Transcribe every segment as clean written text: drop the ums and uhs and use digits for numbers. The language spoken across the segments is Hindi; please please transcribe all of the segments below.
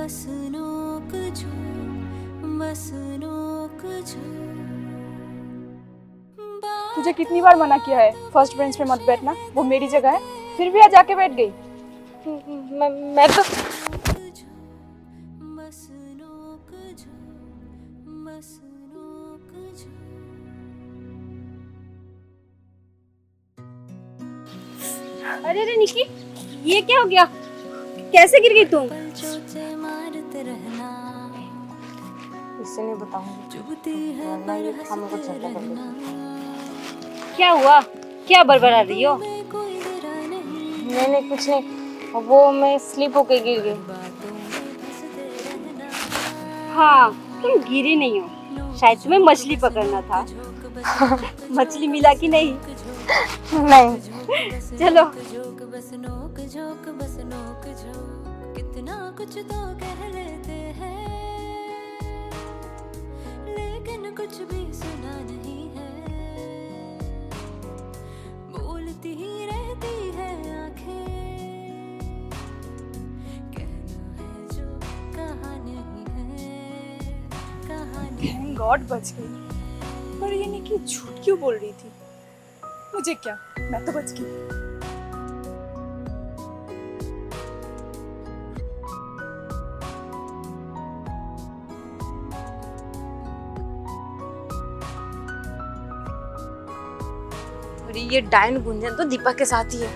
बस नोक झोंक, बस नोक झोंक। तुझे कितनी बार मना किया है फर्स्ट बेंच पे मत बैठना, वो मेरी जगह है, फिर भी आज आके बैठ गई। मैं तो बस नोक झोंक, बस नोक झोंक। अरे अरे निकी, ये क्या हो गया? कैसे गिर गई तुम? पल चोचे मारते रहना, इससे नहीं बताऊंगी, चुभती है वरना पर ये हंसते हम लोग को झगड़ा कर रहना। क्या हुआ? क्या बड़बड़ा रही हो? में कोई गिरा नहीं, नहीं कुछ नहीं, वो मैं स्लिप होके गिर गई। बातों में हंसते रहना। हाँ, तुम गिरी नहीं हो, शायद तुम्हें मछली पकड़ना था। मछली मिला कि नहीं? नहीं। चलो। झोंक बस नोक झोंक, बस नोक झोंक। कितना कुछ तो कह लेते हैं, लेकिन कुछ भी सुना नहीं है। बोलती ही रहती है आंखें, कहना है जो कहा नहीं है, कहा नहीं। थैंक गॉड बच गई। पर ये निकी झूठ क्यों बोल रही थी? मुझे क्या, मैं तो बच गई। अरे ये डायन गुंजन तो दीपक के साथ ही है,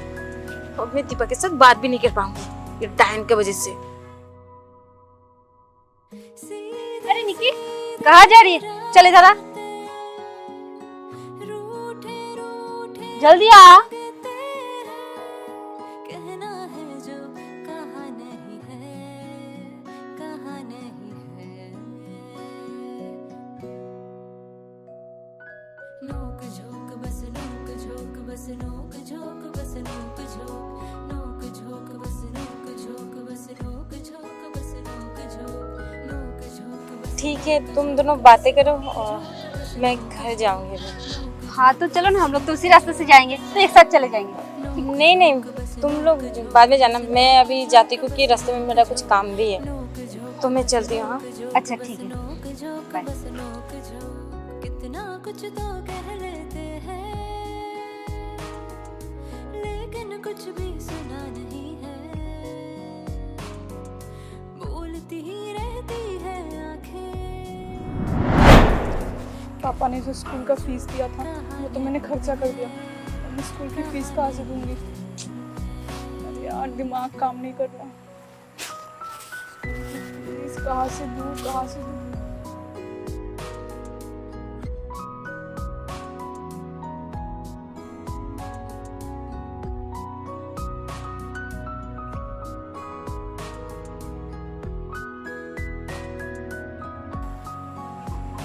और मैं दीपक के साथ बात भी नहीं कर पाऊंगी ये डायन के वजह से। अरे निकी, कहाँ जा रही है? चले जरा, जल्दी आ। कहना है जो कहा नहीं है, कहा नहीं है। नोक झोंक बस नोक झोंक, बस नोक झोंक, बस नोक झोंक। नोक झोंक बस नोक झोंक, बस नोक झोंक, बस नोक झोंक। नोक झोंक बस। ठीक है, तुम दोनों बातें करो और मैं घर जाऊंगी अभी। हाँ तो चलो ना, हम लोग तो उसी रास्ते से जाएंगे, तो एक साथ चले जाएंगे। नहीं तुम लोग बाद में जाना, मैं अभी जाती हूँ क्योंकि रास्ते में मेरा कुछ काम भी है, तो मैं चलती हूँ। हाँ अच्छा ठीक है, बाय। कितना कुछ तो कह लेते हैं, लेकिन कुछ भी सुना नहीं है। बोलती ही रहती है आंखें। पापा ने जो स्कूल का फीस दिया था वो तो मैंने खर्चा कर दिया, अब मैं स्कूल की फीस कहाँ से दूंगी? अरे यार दिमाग काम नहीं कर रहा, फीस कहाँ से दूँ, कहाँ से दूँ?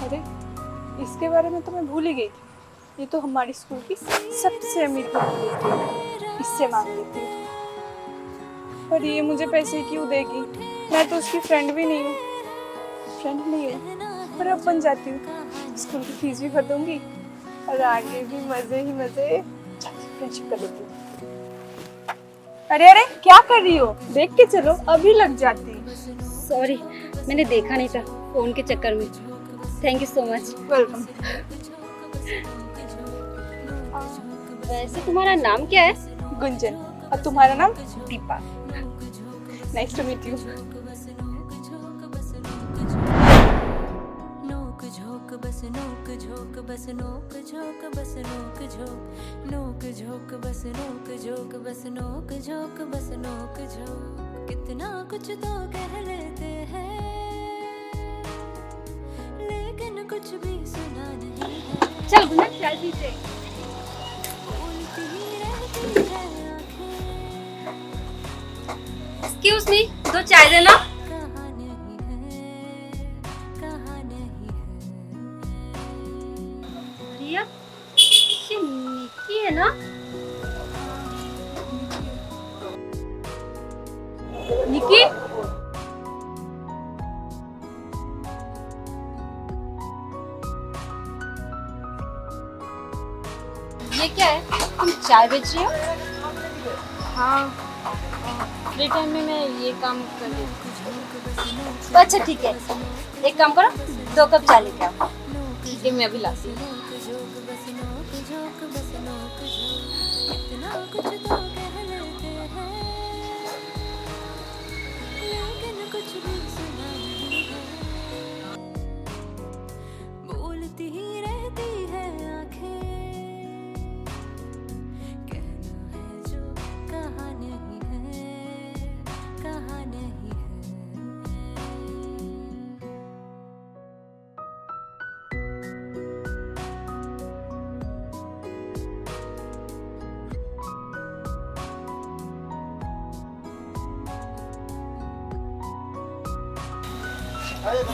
अरे इसके बारे में तो मैं भूल ही गई थी, ये तो हमारी स्कूल की सबसे अमीर लड़की है, इससे मांग लेती हूँ। पर ये मुझे पैसे क्यों देगी? मैं तो उसकी फ्रेंड भी नहीं हूँ, पर अब बन जाती हूँ, स्कूल की फीस भी भर दूंगी और आगे भी मजे ही मजे, फ्रेंडशिप कर लेती हूँ। अरे अरे क्या कर रही हो? देख के चलो, अभी लग जाती। सॉरी, मैंने देखा नहीं था फोन के चक्कर में। Thank you so much. Welcome. वैसे तुम्हारा नाम क्या है? गुंजन। और तुम्हारा नाम? Deepa. Nice to meet you. नोक झोंक बस नोक झोंक, बस नोक झोंक, बस नोक झोंक। नोक झोंक बस नोक झोंक, बस नोक झोंक, बस नोक झोंक। कितना कुछ तो कह लेते हैं, लेकिन कुछ भी सुना नहीं है। चल गुंजन, चाय पीते। बोलती ही रहती है आंखें। एक्सक्यूज मी, दो चाय देना। कहा नहीं है, कहा नहीं है। रिया, ये निकी है ना? निकी? ये क्या है? तुम चाय बेच रही हो? हाँ, फ्री टाइम में मैं ये काम कर रही हूँ। अच्छा ठीक है, एक काम करो, 2 कप चाय लेके आओ। ठीक है, मैं अभी लाती हूँ। इतना कुछ तो कह लेते हैं लेकिन कुछ भी सुना नहीं है। बोलती ही रहती है आंखें, कहना है जो कहा नहीं है, कहा नहीं है।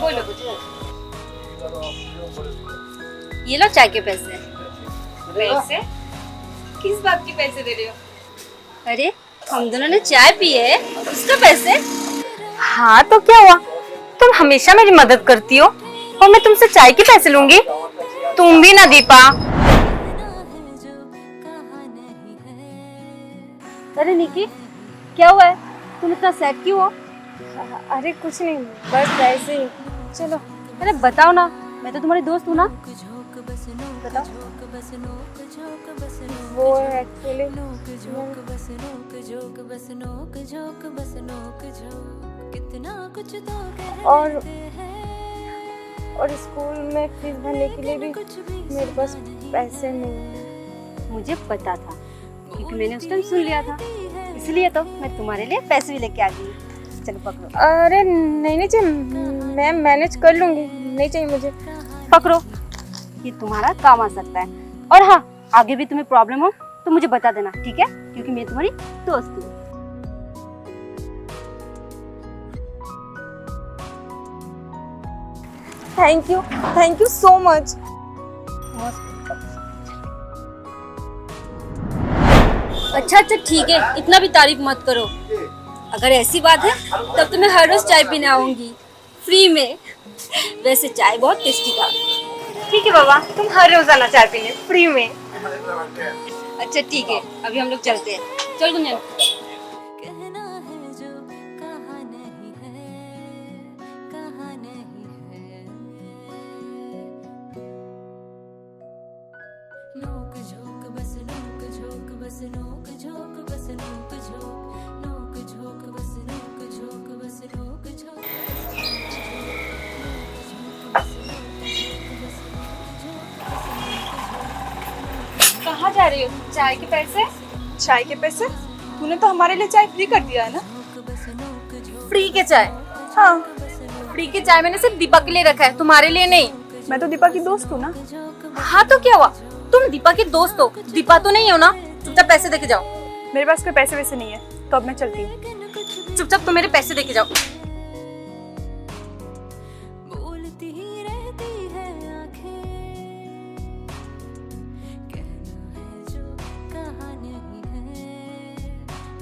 बोलो। ये लो चाय के पैसे। पैसे? किस बात के पैसे दे रहे हो? अरे हम दोनों ने चाय पी है, उसके पैसे? हाँ तो क्या हुआ, तुम हमेशा मेरी मदद करती हो और मैं तुमसे चाय के पैसे लूंगी? तुम भी ना दीपा। अरे निकी, क्या हुआ है, तुम इतना सैड क्यों हो? अरे कुछ नहीं, बस ऐसे ही। चलो। अरे बताओ ना, मैं तो तुम्हारी दोस्त हूँ ना। बताओ। वो एक्चुअली और स्कूल में फीस भरने के लिए भी मेरे पास पैसे नहीं है। मुझे पता था, क्योंकि मैंने उस टाइम सुन लिया था, इसलिए तो मैं तुम्हारे लिए पैसे भी लेके आ गई। चलो पकड़ो। अरे नहीं चाहिए, मैं मैनेज कर लूंगी, नहीं चाहिए मुझे। पकड़ो, ये तुम्हारा काम आ सकता है। और हाँ, आगे भी तुम्हें प्रॉब्लम हो तो मुझे बता देना, ठीक है? क्योंकि मैं तुम्हारी दोस्त हूँ। Thank you so much. अच्छा ठीक है, इतना भी तारीफ मत करो। अगर ऐसी बात है तब तो मैं हर रोज चाय पीने आऊंगी, फ्री में। वैसे चाय बहुत टेस्टी था। ठीक है बाबा, तुम हर रोज आना चाय पीने, फ्री में। अच्छा ठीक है, अभी हम लोग चलते हैं। चल गुंजन। कहना है जो कहा नहीं है, कहा नहीं है। नोक झोंक बस नोक झोंक बस नोक झोंक बस नोक झोंक, नोक झोंक बस नोक झोंक बस नोक झोंक। कहाँ जा रही हो? चाय के पैसे? चाय के पैसे? तूने तो हमारे लिए चाय फ्री कर दिया है ना। फ्री के चाय? हाँ, फ्री के चाय मैंने सिर्फ दीपा के लिए रखा है, तुम्हारे लिए नहीं। मैं तो दीपा की दोस्त हूँ ना। हाँ तो क्या हुआ, तुम दीपा की दोस्त हो, दीपा तो नहीं हो ना। चुपचाप पैसे देके जाओ। मेरे पास कोई पैसे वैसे नहीं है, तो अब मैं चलती हूँ। चुपचाप तुम मेरे पैसे देके जाओ। बोलती ही रहती है आंखें, कहना है जो कहा नहीं है,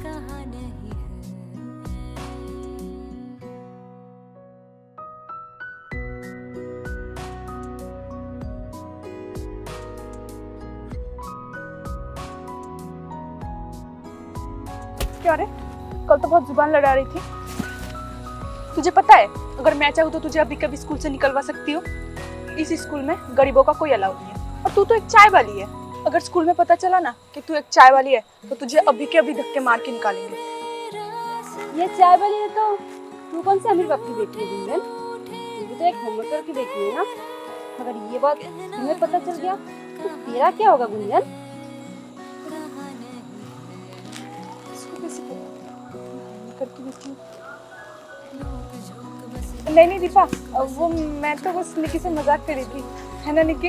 कहा नहीं है। क्या रे, कल तो बहुत जुबान लड़ा रही थी। तुझे पता है, अगर मैं चाहूँ तो तुझे अभी कभी स्कूल से निकलवा सकती हूँ। इस स्कूल में गरीबों का कोई अलाउ नहीं है, और तू तो एक चाय वाली है। अगर स्कूल में पता चला ना कि तू एक चाय वाली है, तो तुझे अभी के अभी धक्के मार के निकालेंगे। ये चाय वाली है तो तू कौन से अमीर बाप की बेटी है गुंजन? तू तो एक होमवर्कर की बेटी है ना। अगर ये बात तुम्हें पता चल गया तो तेरा क्या होगा गुंजन? करके बेटी। नहीं दीपा, वो मैं तो बस निकी से मजाक कर रही थी, है ना निकी?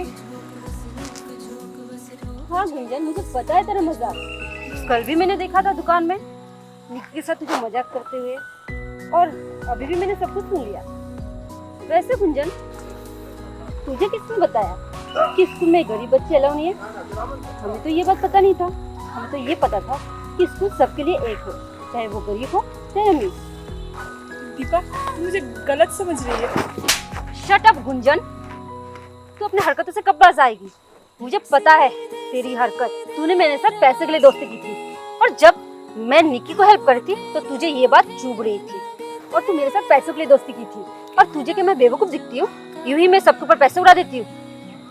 हाँ गुंजन, मुझे पता है तेरा मजाक। कल भी मैंने देखा था दुकान में निकी के साथ तुझे मजाक करते हुए, और अभी भी मैंने सब कुछ सुन लिया। वैसे गुंजन, तुझे किसने बताया कि स्कूल में गरीब बच्चे अलाउ नहीं है? हमें तो ये बात पता नहीं था। हमें तो ये पता था कि स्कूल सबके लिए एक हो, चाहे वो गरीब हो चाहे अमीर। दीपा, तू मुझे गलत समझ रही है। शट अप गुंजन, तू अपनी हरकतों से कब बाज आएगी? मुझे पता है तेरी हरकत। तूने मेरे साथ पैसे के लिए दोस्ती की थी, और जब मैं निकी को हेल्प करती तो तुझे ये बात चुभ रही थी। और तू मेरे साथ पैसों के लिए दोस्ती की थी। और तुझे कि मैं बेवकूफ दिखती हूँ, यूं ही मैं सबके ऊपर पैसे उड़ा देती हूँ?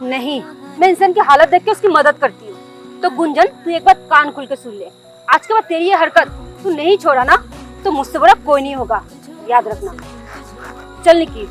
नहीं, मैं इंसान की हालत देख के उसकी मदद करती हूँ। तो गुंजन, तू एक बात कान खुल के सुन ले, आज के बाद तेरी ये हरकत तू नहीं छोड़ा ना तो मुझसे बड़ा कोई नहीं होगा, याद रखना। चल निकी।